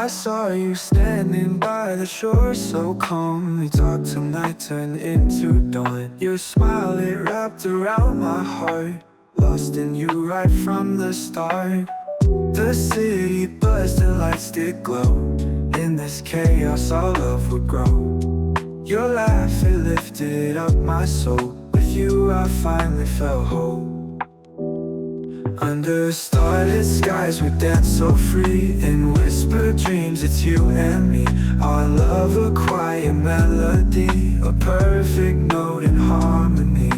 saw you standing by the shore so calmly. Dark till night turned into dawn. Your smile, it wrapped around my heart. Lost in you right from the start. The city buzzed and lights did glow. In this chaos our love would grow. Your laugh, it lifted up my soul. With you I finally felt whole. Under starlit skies we dance so free. In whispered dreams it's you and me. Our love a quiet melody, a perfect note in harmony.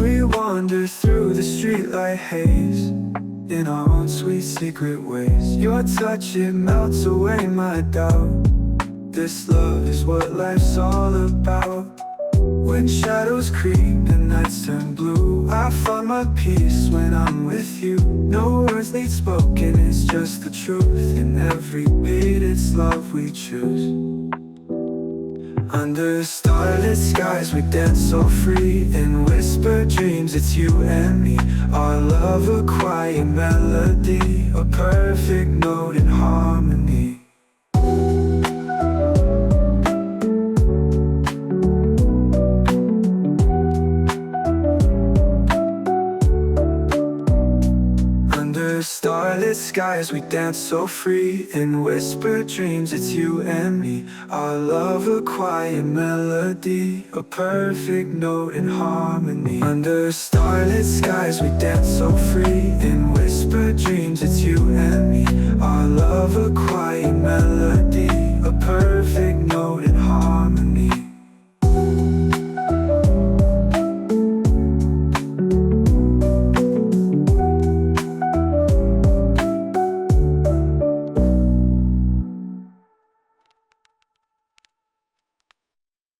We wander through the streetlight haze in our own sweet secret ways. Your touch, it melts away my doubt. This love is what life's all about. When shadows creep and nights turn blue, I find my peace when I'm with you. No words need spoken, it's just the truth. In every beat it's love we choose. Under starlit skies we dance so free. In whispered dreams it's you and me. Our love a quiet melody, a perfect note in harmony. Under starlit skies we dance so free. In whispered dreams it's you and me. Our love a quiet melody, a perfect note in harmony. Under starlit skies we dance so free. In whispered dreams it's you and me. Our love a quiet melody,